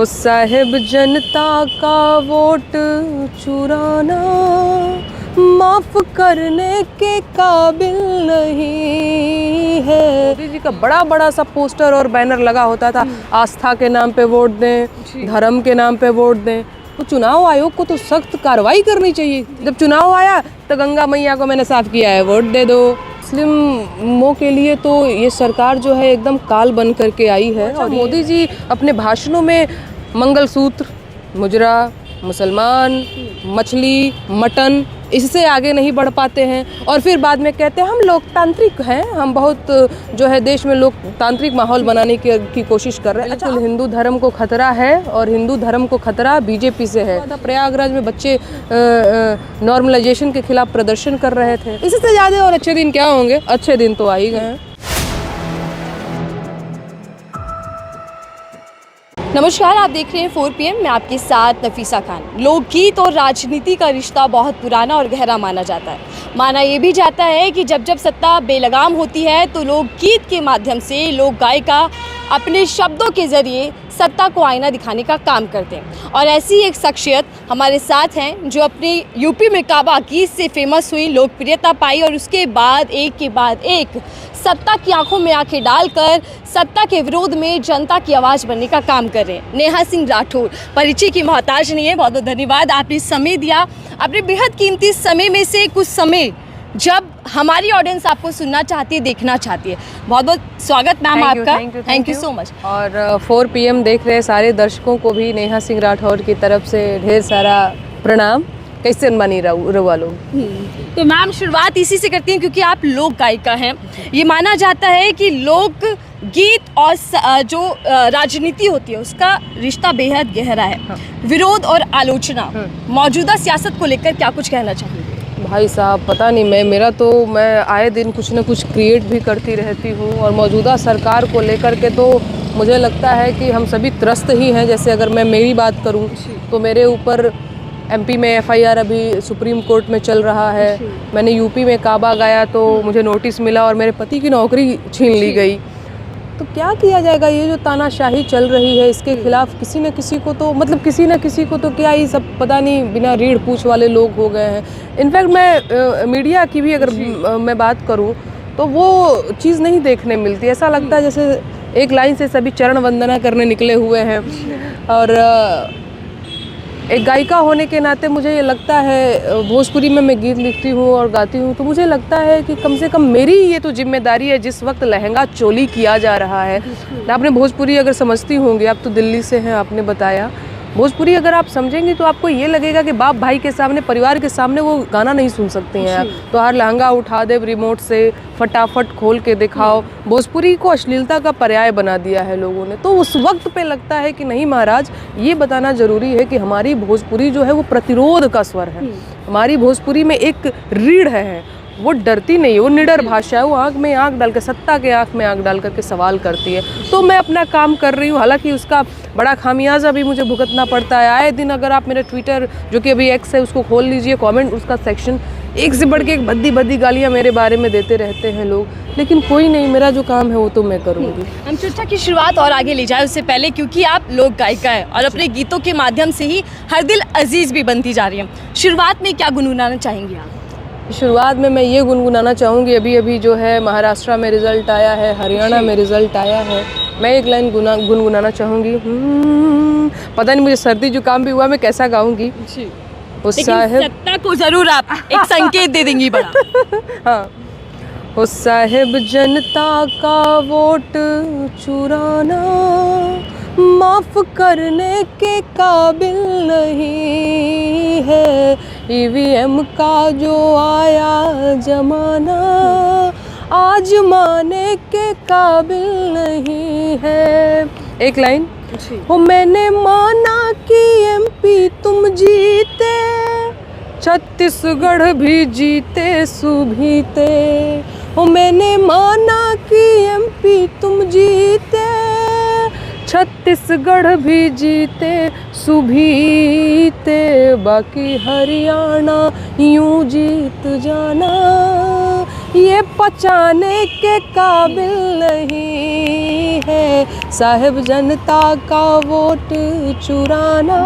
ओ साहिब जनता का वोट चुराना माफ करने के काबिल नहीं है। मोदी जी का बड़ा बड़ा सा पोस्टर और बैनर लगा होता था, आस्था के नाम पे वोट दें, धर्म के नाम पे वोट दें। तो चुनाव आयोग को तो सख्त कार्रवाई करनी चाहिए। जब चुनाव आया तो गंगा मैया को मैंने साफ किया है, वोट दे दो। मुस्लिमों के लिए तो ये सरकार जो है एकदम काल बन करके आई है। और मोदी जी अपने भाषणों में मंगलसूत्र, मुजरा, मुसलमान, मछली, मटन, इससे आगे नहीं बढ़ पाते हैं। और फिर बाद में कहते हैं हम लोकतांत्रिक हैं, हम बहुत जो है देश में लोकतांत्रिक माहौल बनाने की कोशिश कर रहे हैं। अच्छा, हिंदू धर्म को खतरा है और हिंदू धर्म को खतरा बीजेपी से है। प्रयागराज में बच्चे नॉर्मलाइजेशन के खिलाफ प्रदर्शन कर रहे थे। इससे ज़्यादा और अच्छे दिन क्या होंगे? अच्छे दिन तो आ ही गए हैं। नमस्कार, आप देख रहे हैं 4 PM। मैं आपके साथ नफीसा खान। लोकगीत और राजनीति का रिश्ता बहुत पुराना और गहरा माना जाता है। माना ये भी जाता है कि जब जब सत्ता बेलगाम होती है तो लोकगीत के माध्यम से लोक गायिका अपने शब्दों के ज़रिए सत्ता को आईना दिखाने का काम करते हैं। और ऐसी एक शख्सियत हमारे साथ हैं जो अपने यूपी में काबा गीत से फेमस हुई, लोकप्रियता पाई और उसके बाद एक के बाद एक सत्ता की आंखों में आंखें डालकर सत्ता के विरोध में जनता की आवाज़ बनने का काम कर रहे हैं। नेहा सिंह राठौर परिचय की मोहताज नहीं है। बहुत बहुत धन्यवाद, आपने समय दिया, अपने बेहद कीमती समय में से कुछ समय जब हमारी ऑडियंस आपको सुनना चाहती है, देखना चाहती है। बहुत बहुत स्वागत मैम आपका। Thank you so much. और 4 PM देख रहे सारे दर्शकों को भी नेहा सिंह राठौर की तरफ से ढेर सारा प्रणाम। कैसे मानी रहुआ लोग? तो मैम शुरुआत इसी से करती हैं क्योंकि आप लोक गायिका हैं। ये माना जाता है कि लोक गीत और जो राजनीति होती है उसका रिश्ता बेहद गहरा है। विरोध और आलोचना, मौजूदा सियासत को लेकर क्या कुछ कहना चाहिए? भाई साहब पता नहीं, मैं आए दिन कुछ न कुछ क्रिएट भी करती रहती हूँ। और मौजूदा सरकार को लेकर के तो मुझे लगता है कि हम सभी त्रस्त ही हैं। जैसे अगर मैं मेरी बात करूँ तो मेरे ऊपर MP में FIR अभी सुप्रीम कोर्ट में चल रहा है। मैंने यूपी में काबा गाया तो मुझे नोटिस मिला और मेरे पति की नौकरी छीन ली गई। तो क्या किया जाएगा? ये जो तानाशाही चल रही है इसके खिलाफ किसी न किसी को तो क्या ही सब पता नहीं बिना रीढ़ पूछ वाले लोग हो गए हैं। इनफैक्ट मैं मीडिया की भी अगर मैं बात करूं तो वो चीज़ नहीं देखने मिलती। ऐसा लगता है जैसे एक लाइन से सभी चरण वंदना करने निकले हुए हैं। और एक गायिका होने के नाते मुझे ये लगता है, भोजपुरी में मैं गीत लिखती हूँ और गाती हूँ, तो मुझे लगता है कि कम से कम मेरी ये तो जिम्मेदारी है। जिस वक्त लहंगा चोली किया जा रहा है, आपने भोजपुरी अगर समझती होंगी, आप तो दिल्ली से हैं, आपने बताया, भोजपुरी अगर आप समझेंगी तो आपको ये लगेगा कि बाप भाई के सामने, परिवार के सामने वो गाना नहीं सुन सकते हैं आप। तो हर लहंगा उठा दे रिमोट से, फटाफट खोल के दिखाओ। भोजपुरी को अश्लीलता का पर्याय बना दिया है लोगों ने। तो उस वक्त पे लगता है कि नहीं महाराज, ये बताना जरूरी है कि हमारी भोजपुरी जो है वो प्रतिरोध का स्वर है। हमारी भोजपुरी में एक रीढ़ है, वो डरती नहीं है, वो निडर भाषा है। वो आँख में आँख डाल कर, सत्ता के आँख में आँख डाल करके सवाल करती है। तो मैं अपना काम कर रही हूँ। हालांकि उसका बड़ा खामियाजा भी मुझे भुगतना पड़ता है। आए दिन अगर आप मेरे ट्विटर, जो कि अभी X है, उसको खोल लीजिए, कमेंट उसका सेक्शन एक से बढ़ के एक भद्दी गालियाँ मेरे बारे में देते रहते हैं लोग। लेकिन कोई नहीं, मेरा जो काम है वो तो मैं करूँगी। हम चर्चा की शुरुआत और आगे ले जाए उससे पहले, क्योंकि आप लोक गायिका है और अपने गीतों के माध्यम से ही हर दिल अजीज भी बनती जा रही है। शुरुआत में क्या गुनगुनाना चाहेंगी आप? शुरुआत में मैं ये गुनगुनाना चाहूँगी, अभी जो है महाराष्ट्र में रिज़ल्ट आया है, हरियाणा में रिज़ल्ट आया है। मैं एक लाइन गुनगुनाना चाहूँगी। पता नहीं मुझे सर्दी जुकाम भी हुआ, मैं कैसा गाऊँगी? सत्ता को ज़रूर आप एक संकेत दे देंगी बड़ा। हाँ, ओ साहिब जनता का वोट चुराना माफ करने के काबिल नहीं है। EVM का जो आया जमाना आजमाने के काबिल नहीं है। एक लाइन, हो मैंने माना कि MP तुम जीते, छत्तीसगढ़ भी जीते सुभीते। हो मैंने माना कि MP तुम जीते, छत्तीसगढ़ भी जीते सुभीते। बाकी हरियाणा यूं जीत जाना, ये पचाने के काबिल नहीं है, साहिब जनता का वोट चुराना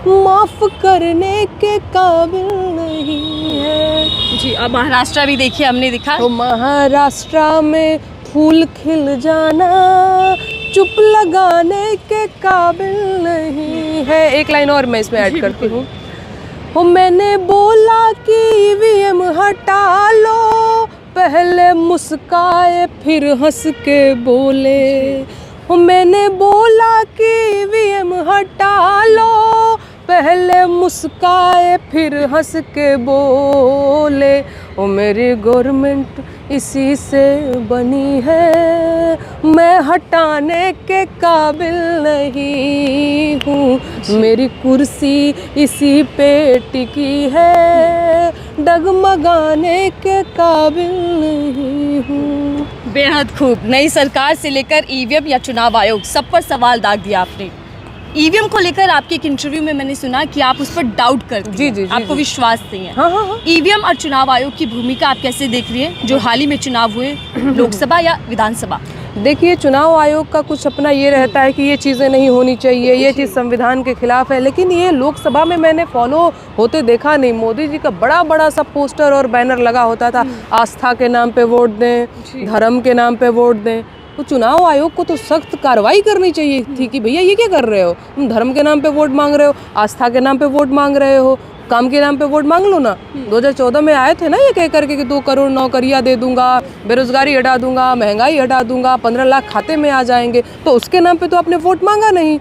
माफ़ करने के काबिल नहीं है। जी, अब महाराष्ट्र भी देखिए हमने दिखा। तो महाराष्ट्र में फूल खिल जाना चुप लगाने के काबिल नहीं है। एक लाइन और मैं इसमें ऐड करती हूँ। हो मैंने बोला कि ईवीएम हटा लो, पहले मुस्काए फिर हंस के बोले। हो मैंने बोला कि ईवीएम हटा लो, पहले मुस्काए फिर हंस के बोले। ओ मेरी गवर्नमेंट इसी से बनी है, मैं हटाने के काबिल नहीं हूँ। मेरी कुर्सी इसी पे टिकी है, डगमगाने के काबिल नहीं हूँ। बेहद खूब। नई सरकार से लेकर ईवीएम या चुनाव आयोग, सब पर सवाल दाग दिया आपने। ईवीएम को लेकर आपके एक इंटरव्यू में मैंने सुना कि आप उस पर डाउट करती हैं, आपको विश्वास नहीं है। हाँ। ईवीएम और चुनाव आयोग की भूमिका आप कैसे देख रही हैं, जो हाल ही में चुनाव हुए, लोकसभा या विधानसभा? देखिए, चुनाव आयोग का कुछ अपना ये रहता है कि ये चीज़ें नहीं होनी चाहिए, ये चीज़ संविधान के खिलाफ है, लेकिन ये लोकसभा में मैंने फॉलो होते देखा नहीं। मोदी जी का बड़ा बड़ा सा पोस्टर और बैनर लगा होता था, आस्था के नाम पे वोट दें, धर्म के नाम पे वोट दें। तो चुनाव आयोग को तो सख्त कार्रवाई करनी चाहिए थी कि भैया ये क्या कर रहे हो, तुम धर्म के नाम पे वोट मांग रहे हो, आस्था के नाम पे वोट मांग रहे हो, काम के नाम पे वोट मांग लो ना। 2014 में आए थे ना ये कह करके कि 2 करोड़ नौकरियां दे दूंगा, बेरोजगारी हटा दूंगा, महंगाई हटा दूंगा, 15 लाख खाते में आ जाएंगे। तो उसके नाम पे तो आपने वोट मांगा नहीं।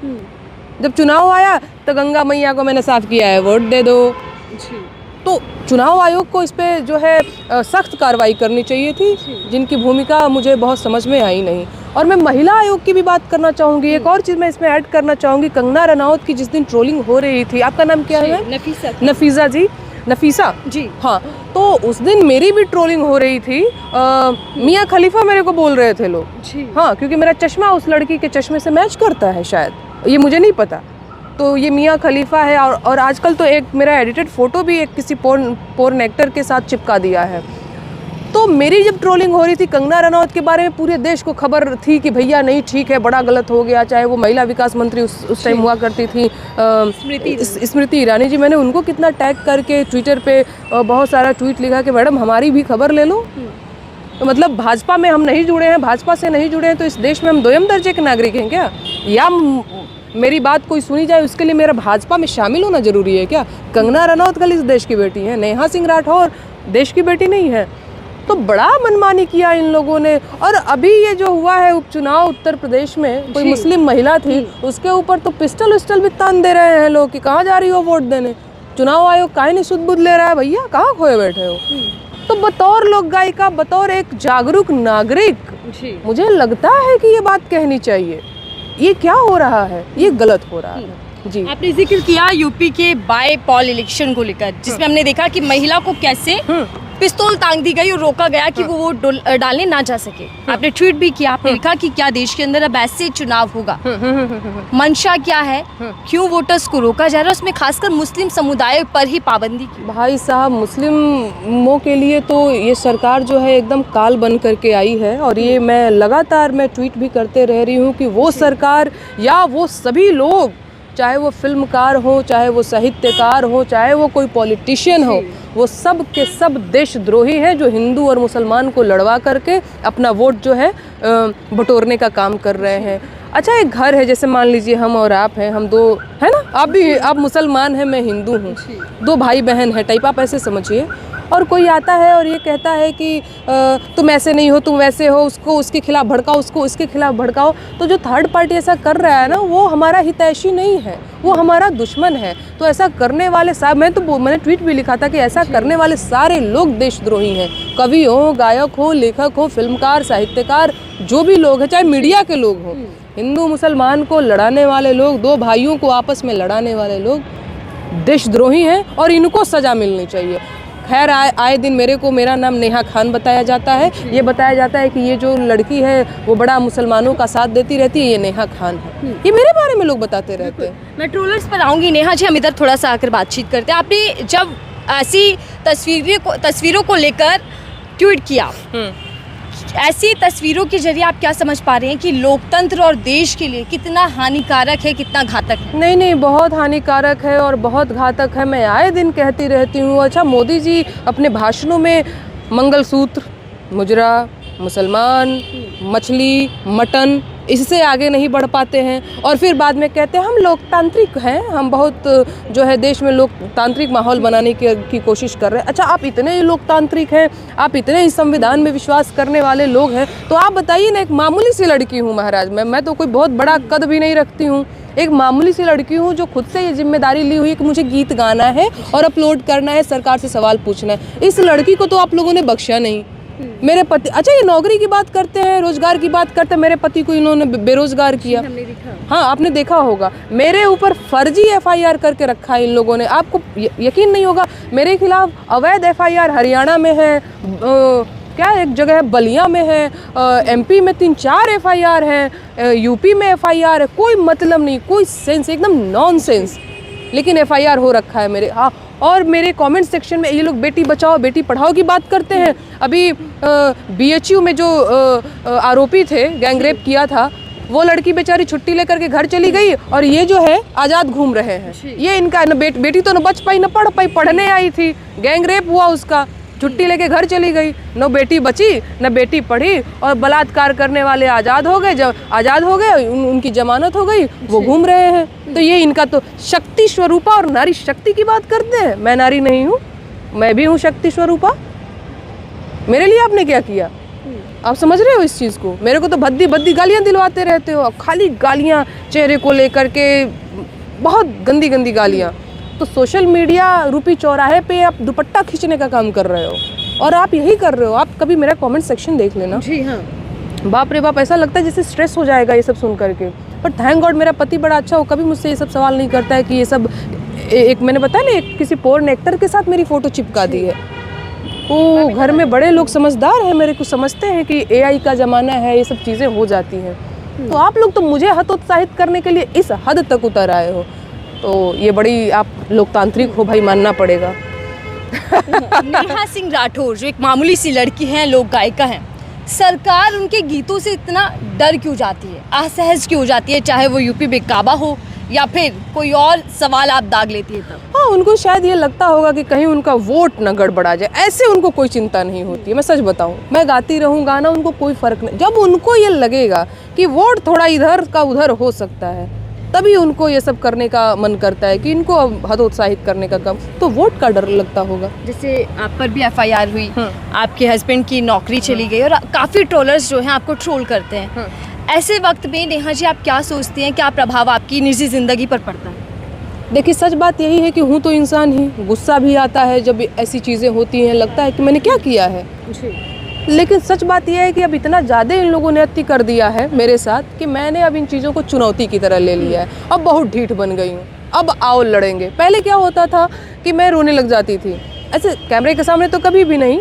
जब चुनाव आया तो गंगा मैया को मैंने साफ किया है, वोट दे दो। तो चुनाव आयोग को इस पे जो है सख्त कार्रवाई करनी चाहिए थी, जिनकी भूमिका मुझे बहुत समझ में आई नहीं। और मैं महिला आयोग की भी बात करना चाहूँगी। एक और चीज़ मैं इसमें ऐड करना चाहूँगी, कंगना रनौत की जिस दिन ट्रोलिंग हो रही थी, आपका नाम क्या है? नफीसा जी, नफीसा जी। हाँ, तो उस दिन मेरी भी ट्रोलिंग हो रही थी। मियाँ खलीफा मेरे को बोल रहे थे लोग। हाँ, क्योंकि मेरा चश्मा उस लड़की के चश्मे से मैच करता है शायद, ये मुझे नहीं पता। तो ये मियाँ खलीफा है। और आजकल तो एक मेरा एडिटेड फ़ोटो भी एक किसी पोर्न एक्टर के साथ चिपका दिया है। तो मेरी जब ट्रोलिंग हो रही थी कंगना रनौत के बारे में, पूरे देश को खबर थी कि भैया नहीं ठीक है, बड़ा गलत हो गया। चाहे वो महिला विकास मंत्री उस टाइम हुआ करती थी स्मृति ईरानी जी, मैंने उनको कितना टैग करके ट्विटर पे बहुत सारा ट्वीट लिखा कि मैडम हमारी भी खबर ले लो। तो मतलब भाजपा में हम नहीं जुड़े हैं, भाजपा से नहीं जुड़े हैं, तो इस देश में हम दोयम दर्जे के नागरिक हैं क्या? या मेरी बात कोई सुनी जाए उसके लिए मेरा भाजपा में शामिल होना जरूरी है क्या? कंगना रनौत कल इस देश की बेटी है, नेहा सिंह राठौर देश की बेटी नहीं है। तो बड़ा मनमानी किया इन लोगों ने। और अभी ये जो हुआ है उपचुनाव उत्तर प्रदेश में, कोई मुस्लिम महिला थी, उसके ऊपर तो पिस्टल विस्टल भी तान दे रहे हैं लोग कि कहाँ जा रही हो वोट देने। चुनाव आयोग काहे नहीं सुध बुध ले रहा है भैया, कहाँ खोए बैठे हो? तो बतौर लोक गायिका, बतौर एक जागरूक नागरिक, मुझे लगता है कि ये बात कहनी चाहिए। ये क्या हो रहा है, ये गलत हो रहा है। जी, आपने जिक्र किया यूपी के बाय पॉल इलेक्शन को लेकर, जिसमें हमने देखा कि महिला को कैसे पिस्तौल तांग दी गई और रोका गया कि वो वोट डालने ना जा सके। आपने ट्वीट भी किया, आपने लिखा कि क्या देश के अंदर अब ऐसे चुनाव होगा? मंशा क्या है, क्यों वोटर्स को रोका जा रहा है, उसमें खासकर मुस्लिम समुदाय पर ही पाबंदी की? भाई साहब, मुस्लिमों के लिए तो ये सरकार जो है एकदम काल बन करके आई है। और ये मैं लगातार ट्वीट भी करते रह रही हूँ कि वो सरकार या वो सभी लोग, चाहे वो फिल्मकार हो, चाहे वो साहित्यकार हो, चाहे वो कोई पॉलिटिशियन हो, वो सब के सब देशद्रोही हैं जो हिंदू और मुसलमान को लड़वा करके अपना वोट जो है बटोरने का काम कर रहे हैं। अच्छा, एक घर है, जैसे मान लीजिए हम और आप हैं, हम दो है ना, आप मुसलमान हैं, मैं हिंदू हूँ, 2 भाई बहन हैं टाइप, आप ऐसे समझिए। और कोई आता है और ये कहता है कि तुम ऐसे नहीं हो, तुम वैसे हो, उसको उसके खिलाफ भड़काओ, उसको उसके खिलाफ भड़काओ। तो जो थर्ड पार्टी ऐसा कर रहा है ना, वो हमारा हितैषी नहीं है, वो हमारा दुश्मन है। तो ऐसा करने वाले मैंने ट्वीट भी लिखा था कि ऐसा करने वाले सारे लोग देशद्रोही हैं। कवि हो, गायक हो, लेखक हो, फिल्मकार, साहित्यकार, जो भी लोग हैं, चाहे मीडिया के लोग हों, हिंदू मुसलमान को लड़ाने वाले लोग, 2 भाइयों को आपस में लड़ाने वाले लोग देशद्रोही हैं और इनको सज़ा मिलनी चाहिए। खैर, आए दिन मेरा नाम नेहा खान बताया जाता है। ये बताया जाता है कि ये जो लड़की है वो बड़ा मुसलमानों का साथ देती रहती है, ये नेहा खान है। ये मेरे बारे में लोग बताते रहते हैं। मैं ट्रोलर्स पर आऊँगी। नेहा जी, हम इधर थोड़ा सा आकर बातचीत करते हैं। आपने जब ऐसी तस्वीरों को लेकर ट्वीट किया। ऐसी तस्वीरों के जरिए आप क्या समझ पा रहे हैं कि लोकतंत्र और देश के लिए कितना हानिकारक है, कितना घातक है? नहीं नहीं, बहुत हानिकारक है और बहुत घातक है। मैं आए दिन कहती रहती हूँ। अच्छा, मोदी जी अपने भाषणों में मंगलसूत्र, मुजरा, मुसलमान, मछली, मटन, इससे आगे नहीं बढ़ पाते हैं और फिर बाद में कहते हैं हम लोकतांत्रिक हैं, हम बहुत जो है देश में लोकतांत्रिक माहौल बनाने की कोशिश कर रहे हैं। अच्छा, आप इतने ही लोकतांत्रिक हैं, आप इतने ही संविधान में विश्वास करने वाले लोग हैं, तो आप बताइए ना, एक मामूली सी लड़की हूँ महाराज, मैं तो कोई बहुत बड़ा कद भी नहीं रखती हूँ, एक मामूली सी लड़की हूँ जो खुद से ये जिम्मेदारी ली हुई है कि मुझे गीत गाना है और अपलोड करना है, सरकार से सवाल पूछना है। इस लड़की को तो आप लोगों ने बख्शा नहीं। मेरे पति, अच्छा ये नौकरी की बात करते हैं, रोजगार की बात करते हैं, मेरे पति को इन्होंने बेरोजगार किया। हमने देखा। हाँ, आपने देखा होगा, मेरे ऊपर फर्जी एफआईआर करके रखा है इन लोगों ने। आपको यकीन नहीं होगा, मेरे खिलाफ अवैध एफआईआर हरियाणा में है, क्या एक जगह है बलिया में है, एमपी में 3-4 एफआईआर है, यूपी में एफआईआर है। कोई मतलब नहीं, कोई सेंस, एकदम नॉनसेंस, लेकिन एफआईआर हो रखा है मेरे। हाँ, और मेरे कमेंट सेक्शन में ये लोग बेटी बचाओ बेटी पढ़ाओ की बात करते हैं। अभी बीएचयू में जो आरोपी थे, गैंग रेप किया था, वो लड़की बेचारी छुट्टी लेकर के घर चली गई और ये जो है आज़ाद घूम रहे हैं। ये इनका न बेटी तो न बच पाई, न पढ़ पाई, पढ़ने आई थी, गैंग रेप हुआ उसका, छुट्टी लेके घर चली गई, न बेटी बची न बेटी पढ़ी और बलात्कार करने वाले आज़ाद हो गए। जब आज़ाद हो गए, उनकी जमानत हो गई, वो घूम रहे हैं। तो ये इनका तो शक्ति स्वरूपा और नारी शक्ति की बात करते हैं। मैं नारी नहीं हूँ, मैं भी हूँ शक्ति स्वरूपा। मेरे लिए आपने क्या किया? आप समझ रहे हो इस चीज़ को? मेरे को तो भद्दी भद्दी गालियाँ दिलवाते रहते हो, खाली गालियाँ चेहरे को लेकर के, बहुत गंदी गंदी गालियाँ। तो सोशल मीडिया रूपी चौराहे पे आप दुपट्टा खींचने का काम कर रहे हो और आप यही कर रहे हो। आप कभी मेरा कमेंट सेक्शन देख लेना। जी हाँ, बाप रे बाप, ऐसा लगता है जैसे स्ट्रेस हो जाएगा ये सब सुन करके। पर थैंक गॉड मेरा पति बड़ा अच्छा हो, कभी मुझसे ये सब सवाल नहीं करता है कि ये सब एक मैंने बताया ना, एक किसी पोर्न एक्टर के साथ मेरी फ़ोटो चिपका दी है। वो घर में बड़े लोग समझदार हैं, मेरे को समझते हैं कि एआई का ज़माना है, ये सब चीज़ें हो जाती हैं। तो आप लोग तो मुझे हतोत्साहित करने के लिए इस हद तक उतर आए हो, तो ये बड़ी आप लोकतांत्रिक हो भाई, मानना पड़ेगा। नेहा सिंह राठौर जो एक मामूली सी लड़की हैं, लोक गायिका हैं, सरकार उनके गीतों से इतना डर क्यों जाती है, असहज क्यों जाती है, चाहे वो यूपी में काबा हो या फिर कोई और सवाल आप दाग लेती है तब? हाँ, उनको शायद ये लगता होगा कि कहीं उनका वोट न गड़बड़ा जाए, ऐसे उनको कोई चिंता नहीं होती है। मैं सच बताऊं, मैं गाती रहूं गाना, उनको कोई फ़र्क नहीं। जब उनको ये लगेगा कि वोट थोड़ा इधर का उधर हो सकता है, तभी उनको ये सब करने का मन करता है कि इनको हतोत्साहित करने का काम, तो वोट का डर लगता होगा। जैसे आप पर भी एफआईआर हुई, आपके हस्बैंड की नौकरी चली गई और काफ़ी ट्रोलर्स जो हैं आपको ट्रोल करते हैं। ऐसे वक्त में नेहा जी आप क्या सोचती हैं, क्या प्रभाव आपकी निजी ज़िंदगी पर पड़ता है? देखिए, सच बात यही है कि हूँ तो इंसान ही, गुस्सा भी आता है जब ऐसी चीज़ें होती हैं, लगता है कि मैंने क्या किया है। लेकिन सच बात यह है कि अब इतना ज़्यादा इन लोगों ने अति कर दिया है मेरे साथ कि मैंने अब इन चीज़ों को चुनौती की तरह ले लिया है। अब बहुत ढीठ बन गई हूँ, अब आओ लड़ेंगे। पहले क्या होता था कि मैं रोने लग जाती थी, ऐसे कैमरे के सामने तो कभी भी नहीं,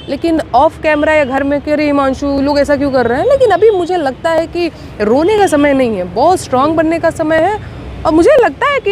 लेकिन ऑफ कैमरा या घर में, कह रहे हिमांशु लोग ऐसा क्यों कर रहे हैं। लेकिन अभी मुझे लगता है कि रोने का समय नहीं है, बहुत स्ट्रांग बनने का समय है। और मुझे लगता है कि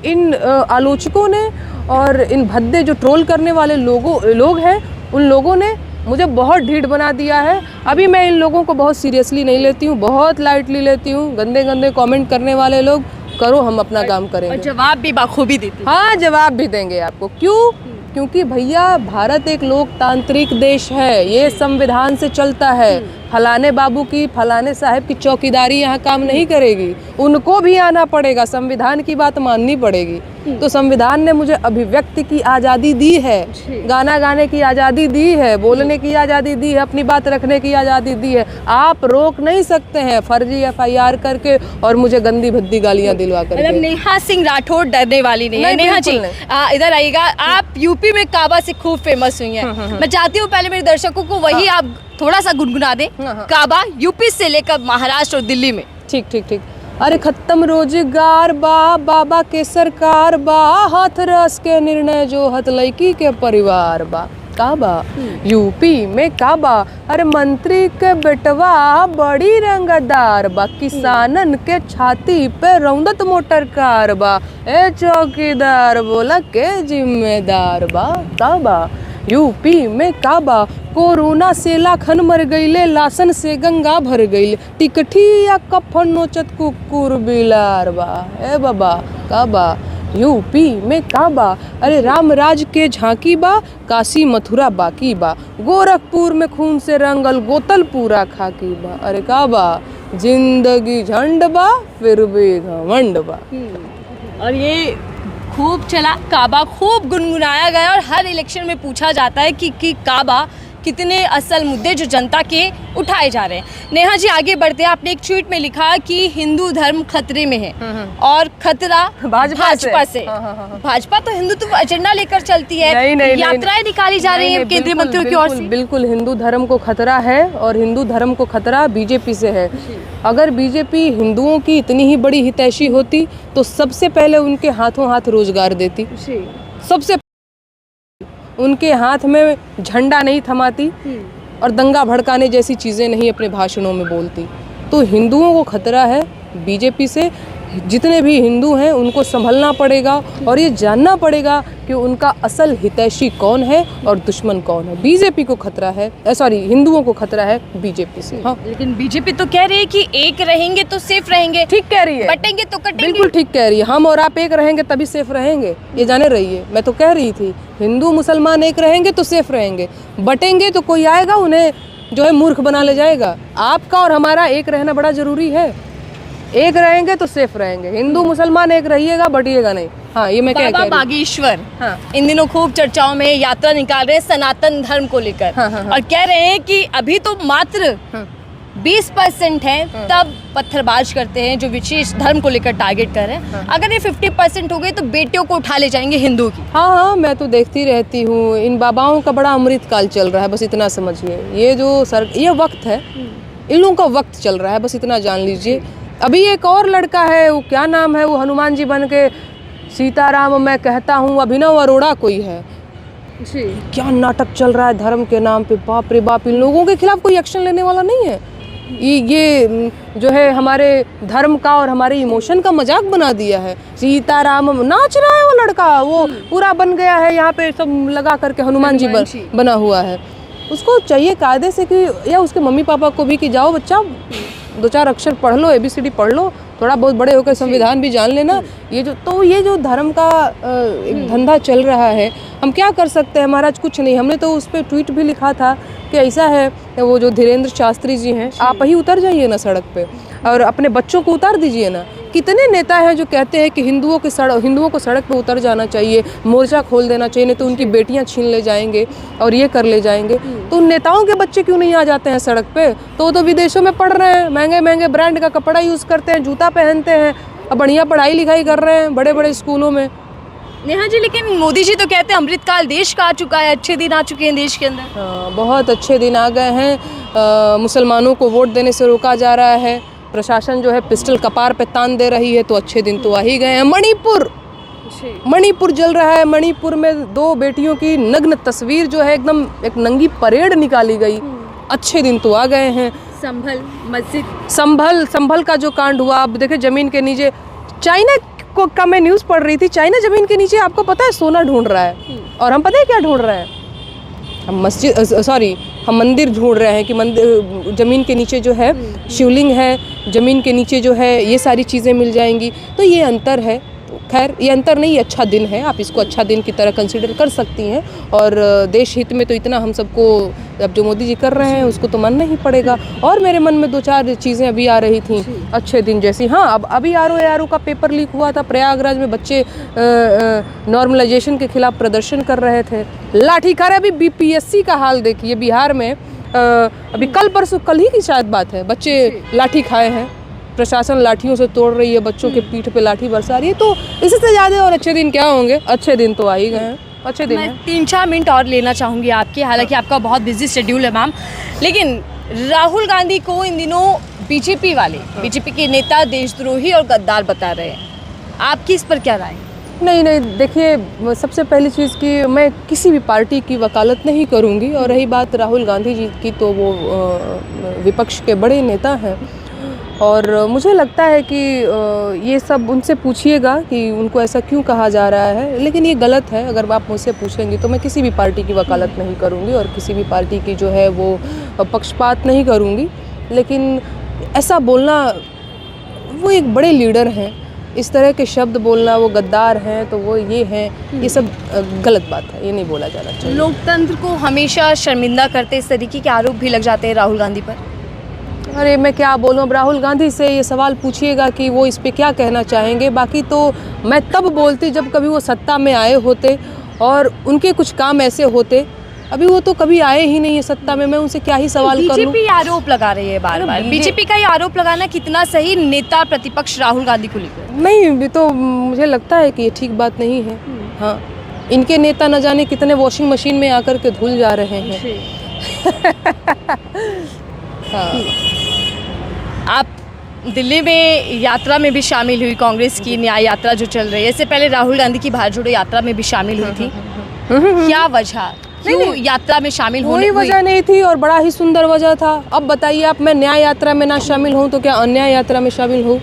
इन आलोचकों ने और इन भद्दे जो ट्रोल करने वाले लोग हैं, उन लोगों ने मुझे बहुत ढीठ बना दिया है। अभी मैं इन लोगों को बहुत सीरियसली नहीं लेती हूँ, बहुत लाइटली लेती हूँ। गंदे गंदे कमेंट करने वाले लोग, करो, हम अपना काम करेंगे। और जवाब भी बखूबी देती है। हाँ, जवाब भी देंगे आपको। क्यों? क्योंकि भैया भारत एक लोकतांत्रिक देश है, ये संविधान से चलता है। फलाने बाबू की, फलाने साहब की चौकीदारी यहाँ काम नहीं करेगी, उनको भी आना पड़ेगा, संविधान की बात माननी पड़ेगी। तो संविधान ने मुझे अभिव्यक्ति की आज़ादी दी है, गाना गाने की आज़ादी दी है, बोलने की आज़ादी दी है, अपनी बात रखने की आज़ादी दी है। आप रोक नहीं सकते हैं फर्जी एफआईआर करके और मुझे गंदी भद्दी गालियाँ दिलवा कर। मतलब नेहा सिंह राठौर डरने वाली नहीं है। नेहा जी इधर आइएगा, आप यूपी में काबा से खूब फेमस हुई हैं। मैं चाहती हूँ पहले मेरे दर्शकों को वही आप थोड़ा सा गुनगुना दें। काबा यूपी से लेकर महाराष्ट्र और दिल्ली में। ठीक ठीक ठीक। अरे खत्म रोजगार बा, बाबा के सरकार बा, हाथ रस के निर्णय जो हथ लड़की के परिवार बा। काबा यूपी में काबा, अरे मंत्री के बेटवा बड़ी रंगदार बा, किसानन के छाती पे रौंदत मोटर कार बा, ए चौकीदार बोला के जिम्मेदार बा। काबा यूपी में काबा, कोरोना से लाखन मर गईले, लासन से गंगा भर गईले, टिकठिया कफन नोचत कुकुर बिलार बा। ए बाबा काबा, यूपी में काबा, अरे राम राज के झांकी बा, काशी मथुरा बाकी बा, गोरखपुर में खून से रंगल गोतल पूरा खाकी बा। अरे काबा, जिंदगी झंड बा फिर भी घमंड बा। और ये खूब चला, काबा खूब गुनगुनाया गया और हर इलेक्शन में पूछा जाता है कि काबा कितने असल मुद्दे जो जनता के उठाए जा रहे हैं। नेहा जी आगे बढ़ते हैं, आपने एक ट्वीट में लिखा कि हिंदू धर्म खतरे में है और खतरा भाजपा से। भाजपा तो हिंदुत्व एजेंडा लेकर चलती है, यात्राएं निकाली जा रही हैं केंद्रीय मंत्रियों की ओर से। बिल्कुल हिंदू धर्म को खतरा है और हिंदू धर्म को खतरा बीजेपी से है। अगर बीजेपी हिंदुओं की इतनी ही बड़ी हितैषी होती तो सबसे पहले उनके हाथों हाथ रोजगार देती, सबसे उनके हाथ में झंडा नहीं थमाती और दंगा भड़काने जैसी चीज़ें नहीं अपने भाषणों में बोलती। तो हिंदुओं को खतरा है बीजेपी से। जितने भी हिंदू हैं उनको संभलना पड़ेगा और ये जानना पड़ेगा कि उनका असल हितैषी कौन है और दुश्मन कौन है। बीजेपी को खतरा है, सॉरी हिंदुओं को खतरा है बीजेपी से। हाँ, लेकिन बीजेपी तो कह रही है कि एक रहेंगे तो सेफ रहेंगे। ठीक कह रही है, बटेंगे तो कटेंगे। बिल्कुल ठीक कह रही है, हम और आप एक रहेंगे तभी सेफ रहेंगे, ये जाने रहिए। मैं तो कह रही थी हिंदू मुसलमान एक रहेंगे तो सेफ रहेंगे, बटेंगे तो कोई आएगा उन्हें जो है मूर्ख बना ले जाएगा। आपका और हमारा एक रहना बड़ा जरूरी है, एक रहेंगे तो सेफ रहेंगे। हिंदू मुसलमान एक रहिएगा, बटिएगा नहीं। हाँ, ये मैं क्या कह रही हूँ। बाबा बागेश्वर हाँ, इन दिनों खूब चर्चाओं में यात्रा निकाल रहे हैं सनातन धर्म को लेकर। हाँ, हाँ, हाँ। और कह रहे हैं कि अभी तो मात्र 20% हैं, तब पत्थरबाज करते हैं जो विशेष धर्म को लेकर टारगेट कर रहे हैं। अगर ये 50% हो गए तो बेटियों को उठा ले जाएंगे हिंदू की। हाँ, मैं तो देखती रहती हूँ। इन बाबाओं का बड़ा अमृत काल चल रहा है, बस इतना समझिए। ये वक्त है, इन लोगों का वक्त चल रहा है, बस इतना जान लीजिए। अभी एक और लड़का है, वो क्या नाम है, वो हनुमान जी बन के सीताराम मैं कहता हूँ, अभिनव अरोड़ा कोई है जी। क्या नाटक चल रहा है धर्म के नाम पे, बाप रे बाप। इन लोगों के खिलाफ कोई एक्शन लेने वाला नहीं है। ये जो है हमारे धर्म का और हमारे इमोशन का मजाक बना दिया है। सीताराम नाच रहा है वो लड़का, वो पूरा बन गया है, यहाँ पे सब लगा करके हनुमान जी बना हुआ है। उसको चाहिए कायदे से कि, या उसके मम्मी पापा को भी कि जाओ बच्चा 2-4 अक्षर पढ़ लो, ABCD पढ़ लो, थोड़ा बहुत बड़े होकर संविधान भी जान लेना। ये जो धर्म का एक धंधा चल रहा है, हम क्या कर सकते हैं महाराज? कुछ नहीं। हमने तो उस पर ट्वीट भी लिखा था कि ऐसा है, वो जो धीरेन्द्र शास्त्री जी हैं, आप ही उतर जाइए ना सड़क पे और अपने बच्चों को उतार दीजिए ना। कितने नेता हैं जो कहते हैं कि हिंदुओं को सड़क पे उतर जाना चाहिए, मोर्चा खोल देना चाहिए, नहीं तो उनकी बेटियां छीन ले जाएंगे और ये कर ले जाएंगे। तो उन नेताओं के बच्चे क्यों नहीं आ जाते हैं सड़क पे? तो विदेशों में पढ़ रहे हैं, महंगे महंगे ब्रांड का कपड़ा यूज़ करते हैं, जूता पहनते हैं और बढ़िया पढ़ाई लिखाई कर रहे हैं बड़े बड़े स्कूलों में। नेहा जी, लेकिन मोदी जी तो कहते हैं अमृतकाल देश का आ चुका है, अच्छे दिन आ चुके हैं देश के अंदर। हाँ, बहुत अच्छे दिन आ गए हैं। मुसलमानों को वोट देने से रोका जा रहा है, प्रशासन जो है पिस्टल कपार पे तान दे रही है, तो अच्छे दिन तो आ ही गए हैं। मणिपुर जल रहा है। मणिपुर में 2 बेटियों की नग्न तस्वीर जो है एकदम एक नंगी परेड निकाली गई। अच्छे दिन तो आ गए हैं। संभल का जो कांड हुआ, आप देखे जमीन के नीचे चाइना का मैं न्यूज़ पढ़ रही थी, चाइना जमीन के नीचे आपको पता है सोना ढूंढ रहा है। और हम पता है क्या ढूंढ रहे हैं? हम मंदिर ढूंढ रहे हैं कि मंदिर जमीन के नीचे जो है शिवलिंग है, जमीन के नीचे जो है ये सारी चीज़ें मिल जाएंगी। तो ये अंतर है। खैर, ये अंतर नहीं, अच्छा दिन है, आप इसको अच्छा दिन की तरह कंसीडर कर सकती हैं। और देश हित में तो इतना हम सबको, अब जो मोदी जी कर रहे हैं उसको तो मानना ही पड़ेगा। और मेरे मन में 2-4 चीज़ें अभी आ रही थी अच्छे दिन जैसी। हाँ, अब अभी आरओ का पेपर लीक हुआ था, प्रयागराज में बच्चे नॉर्मलाइजेशन के खिलाफ प्रदर्शन कर रहे थे, लाठी खा रहे। अभी BPSC का हाल देखिए, बिहार में अभी कल ही की शायद बात है, बच्चे लाठी खाए हैं, प्रशासन लाठियों से तोड़ रही है, बच्चों के पीठ पे लाठी बरसा रही है। तो इससे ज़्यादा और अच्छे दिन क्या होंगे? अच्छे दिन तो आ ही गए हैं, अच्छे दिन। मैं 3-4 मिनट और लेना चाहूँगी आपके, हालांकि आपका बहुत बिजी शेड्यूल है मैम, लेकिन राहुल गांधी को इन दिनों बीजेपी के नेता देशद्रोही और गद्दार बता रहे हैं। आपकी इस पर क्या राय? नहीं, देखिए, सबसे पहली चीज़ कि मैं किसी भी पार्टी की वकालत नहीं करूँगी। और रही बात राहुल गांधी जी की, तो वो विपक्ष के बड़े नेता हैं। और मुझे लगता है कि ये सब उनसे पूछिएगा कि उनको ऐसा क्यों कहा जा रहा है, लेकिन ये गलत है। अगर आप मुझसे पूछेंगी तो मैं किसी भी पार्टी की वकालत नहीं करूँगी और किसी भी पार्टी की जो है वो पक्षपात नहीं करूँगी, लेकिन ऐसा बोलना, वो एक बड़े लीडर हैं, इस तरह के शब्द बोलना, वो गद्दार हैं तो वो ये हैं, ये सब गलत बात है, ये नहीं बोला जाना चाहिए। लोकतंत्र को हमेशा शर्मिंदा करते इस तरीके के आरोप भी लग जाते हैं राहुल गांधी पर। अरे मैं क्या बोलूँ, अब राहुल गांधी से ये सवाल पूछिएगा कि वो इस पे क्या कहना चाहेंगे। बाकी तो मैं तब बोलती जब कभी वो सत्ता में आए होते और उनके कुछ काम ऐसे होते। अभी वो तो कभी आए ही नहीं है सत्ता में, मैं उनसे क्या ही सवाल करूं। बीजेपी आरोप लगा रही है बार बार, बीजेपी का ये आरोप लगाना कितना सही नेता प्रतिपक्ष राहुल गांधी को लेकर? नहीं, भी तो मुझे लगता है कि ये ठीक बात नहीं है। हाँ, इनके नेता न जाने कितने वॉशिंग मशीन में आकर के धुल जा रहे हैं। हाँ। आप दिल्ली में यात्रा में भी शामिल हुई, कांग्रेस की न्याय यात्रा जो चल रही है, इससे पहले राहुल गांधी की भारत जोड़ो यात्रा में भी शामिल हुई थी। क्या वजह, क्यों यात्रा में शामिल होने? कोई वजह नहीं थी और बड़ा ही सुंदर वजह था। अब बताइए आप, मैं न्याय यात्रा में ना शामिल हूँ तो क्या अन्याय यात्रा में शामिल हूँ?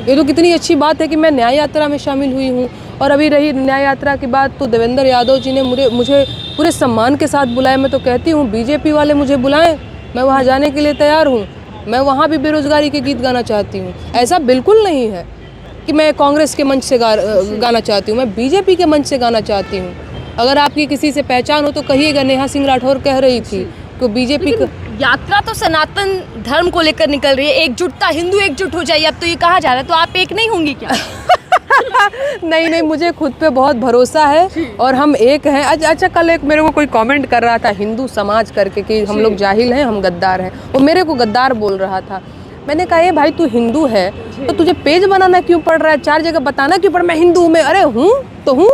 ये तो कितनी अच्छी बात है कि मैं न्याय यात्रा में शामिल हुई हूँ। और अभी रही न्याय यात्रा की बात, तो देवेंद्र यादव जी ने मुझे पूरे सम्मान के साथ बुलाया। मैं तो कहती हूँ बीजेपी वाले मुझे बुलाएं, मैं वहाँ जाने के लिए तैयार हूँ। मैं वहाँ भी बेरोजगारी के गीत गाना चाहती हूँ। ऐसा बिल्कुल नहीं है कि मैं कांग्रेस के मंच से गाना चाहती हूँ, मैं बीजेपी के मंच से गाना चाहती हूँ। अगर आपकी किसी से पहचान हो तो कहिएगा, नेहा सिंह राठौर कह रही थी कि बीजेपी यात्रा तो सनातन धर्म को लेकर निकल रही है, एकजुटता, हिंदू एकजुट हो जाइए, अब तो ये कहा जा रहा है, तो आप एक नहीं होंगी क्या? नहीं, मुझे खुद पे बहुत भरोसा है और हम एक हैं। अच्छा, कल एक मेरे को कोई कमेंट कर रहा था हिंदू समाज करके कि हम लोग जाहिल हैं, हम गद्दार हैं। वो मेरे को गद्दार बोल रहा था। मैंने कहा ये भाई, तू हिंदू है तो तुझे पेज बनाना क्यों पड़ रहा है, 4 जगह बताना क्यों पड़? मैं हिंदू में, अरे हूँ तो हूँ,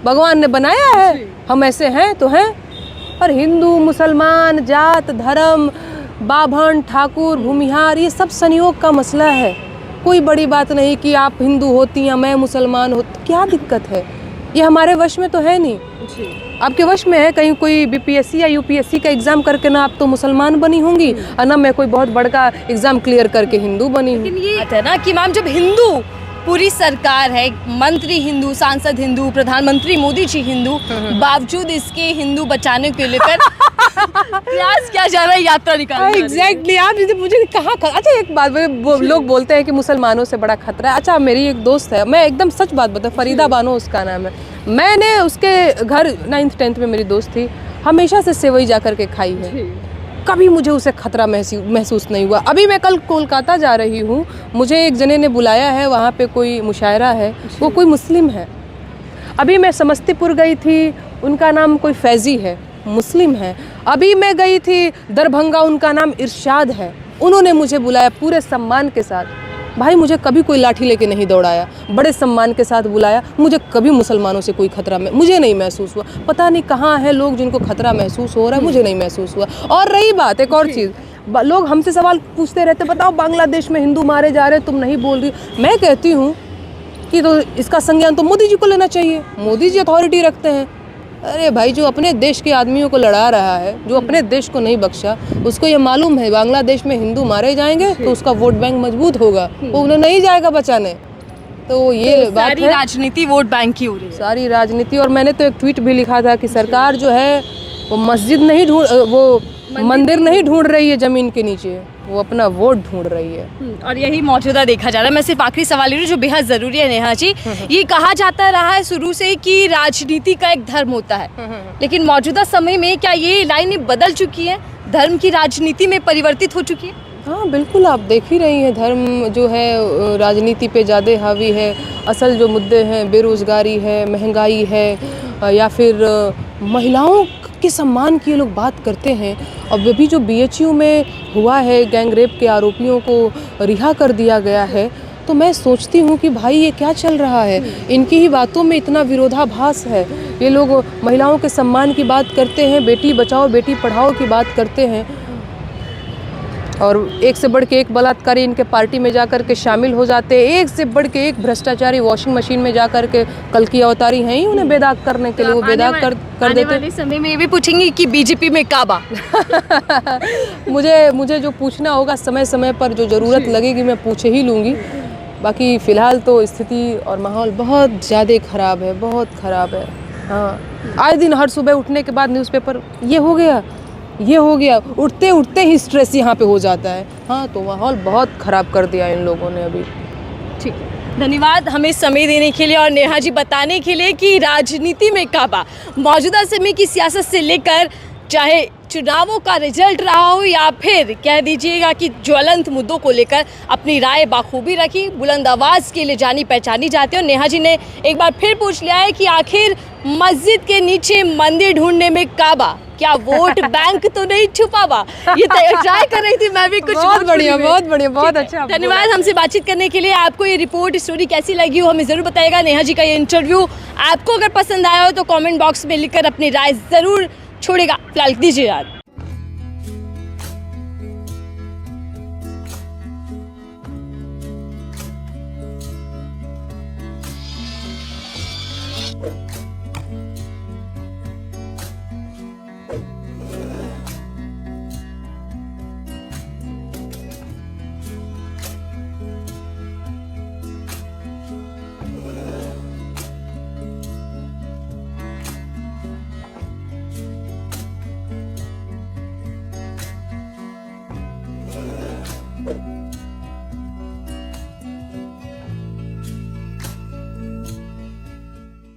भगवान ने बनाया है, हम ऐसे हैं तो हैं। और हिंदू, मुसलमान, जात, धर्म, बाभन, ठाकुर, भूमिहार, ये सब संयोग का मसला है। कोई बड़ी बात नहीं कि आप हिंदू होती हैं, मैं मुसलमान होती, क्या दिक्कत है? ये हमारे वश में तो है नहीं। आपके वश में है कहीं कोई बीपीएससी या यूपीएससी का एग्जाम करके ना आप तो मुसलमान बनी होंगी और ना मैं कोई बहुत बड़ा एग्जाम क्लियर करके हिंदू बनी हूँ। लेकिन ये है ना कि मैम, जब हिंदू पूरी सरकार है, मंत्री हिंदू, सांसद हिंदू, प्रधानमंत्री मोदी जी हिंदू, बावजूद इसके हिंदू बचाने के लेकर प्रयास किया जा रहा है, यात्रा निकालने। एग्जैक्टली, आप मुझे कहाँ। अच्छा, एक बात, लोग बोलते हैं कि मुसलमानों से बड़ा खतरा है। अच्छा, मेरी एक दोस्त है, मैं एकदम सच बात बताऊँ, फरीदा बानो उसका नाम है। मैंने उसके घर 9th 10th में मेरी दोस्त थी, हमेशा से सेवई जा कर के खाई है, कभी मुझे उसे खतरा महसूस नहीं हुआ। अभी मैं कल कोलकाता जा रही हूँ, मुझे एक जने ने बुलाया है, वहाँ पे कोई मुशायरा है, वो कोई मुस्लिम है। अभी मैं समस्तीपुर गई थी, उनका नाम कोई फैज़ी है, मुस्लिम है। अभी मैं गई थी दरभंगा, उनका नाम इरशाद है, उन्होंने मुझे बुलाया पूरे सम्मान के साथ। भाई, मुझे कभी कोई लाठी लेके नहीं दौड़ाया, बड़े सम्मान के साथ बुलाया। मुझे कभी मुसलमानों से कोई खतरा मुझे नहीं महसूस हुआ। पता नहीं कहाँ है लोग जिनको खतरा महसूस हो रहा है, मुझे नहीं महसूस हुआ। और रही बात एक और चीज़, लोग हमसे सवाल पूछते रहते, बताओ बांग्लादेश में हिंदू मारे जा रहे, तुम नहीं बोल रही। मैं कहती हूँ कि तो इसका संज्ञान तो मोदी जी को लेना चाहिए, मोदी जी अथॉरिटी रखते हैं। अरे भाई, जो अपने देश के आदमियों को लड़ा रहा है, जो अपने देश को नहीं बख्शा, उसको ये मालूम है बांग्लादेश में हिंदू मारे जाएंगे तो उसका वोट बैंक मजबूत होगा, वो उन्हें नहीं जाएगा बचाने। तो ये बात सारी है, राजनीति वोट बैंक की हो रही है, सारी राजनीति। और मैंने तो एक ट्वीट भी लिखा था कि सरकार जो है वो मंदिर नहीं ढूंढ रही है जमीन के नीचे, वो अपना वोट ढूंढ रही है। और यही मौजूदा देखा जा रहा है। मैं सिर्फ आखिरी सवाल ले रही हूँ जो बेहद ज़रूरी है नेहा जी। ये कहा जाता रहा है शुरू से कि राजनीति का एक धर्म होता है, लेकिन मौजूदा समय में क्या ये लाइनें बदल चुकी हैं, धर्म की राजनीति में परिवर्तित हो चुकी है? हाँ बिल्कुल, आप देख ही रही हैं, धर्म जो है राजनीति पे ज़्यादा हावी है। असल जो मुद्दे हैं, बेरोज़गारी है, महंगाई है, या फिर महिलाओं के सम्मान की ये लोग बात करते हैं। अब अभी जो BHU में हुआ है, गैंग रेप के आरोपियों को रिहा कर दिया गया है, तो मैं सोचती हूँ कि भाई ये क्या चल रहा है, इनकी ही बातों में इतना विरोधाभास है। ये लोग महिलाओं के सम्मान की बात करते हैं, बेटी बचाओ बेटी पढ़ाओ की बात करते हैं। और एक से बढ़ के एक बलात्कारी इनके पार्टी में जाकर के शामिल हो जाते हैं, एक से बढ़ के एक भ्रष्टाचारी वॉशिंग मशीन में जाकर के कल की अवतारी हैं ही उन्हें बेदाग करने के लिए, वो बेदाग कर देते। आने वाले समय में ये भी पूछेंगे कि बीजेपी में काबा। मुझे जो पूछना होगा समय समय पर, जो ज़रूरत लगेगी मैं पूछ ही लूँगी। बाकी फ़िलहाल तो स्थिति और माहौल बहुत ज़्यादा ख़राब है, बहुत ख़राब है। हाँ, आए दिन हर सुबह उठने के बाद न्यूज़पेपर ये हो गया, ये हो गया, उठते उठते ही स्ट्रेस यहाँ पे हो जाता है। हाँ, तो माहौल बहुत ख़राब कर दिया इन लोगों ने अभी। ठीक है, धन्यवाद हमें समय देने के लिए और नेहा जी बताने के लिए कि राजनीति में काबा मौजूदा समय की सियासत से लेकर चाहे चुनावों का रिजल्ट रहा हो या फिर कह दीजिएगा कि ज्वलंत मुद्दों को लेकर अपनी राय बाखूबी रखी, बुलंद आवाज़ के लिए जानी पहचानी जाती है। और नेहा जी ने एक बार फिर पूछ लिया है कि आखिर मस्जिद के नीचे मंदिर ढूंढने में काबा, क्या वोट बैंक तो नहीं छुपावा? ये ट्राई कर रही थी मैं भी कुछ। बहुत बढ़िया, बहुत बढ़िया, बहुत अच्छा। धन्यवाद हमसे बातचीत करने के लिए। आपको ये रिपोर्ट स्टोरी कैसी लगी हो हमें ज़रूर बताइएगा। नेहा जी का ये इंटरव्यू आपको अगर पसंद आया हो तो कमेंट बॉक्स में लिखकर अपनी राय ज़रूर छोड़ेगा। फिलहाल दीजिए याद।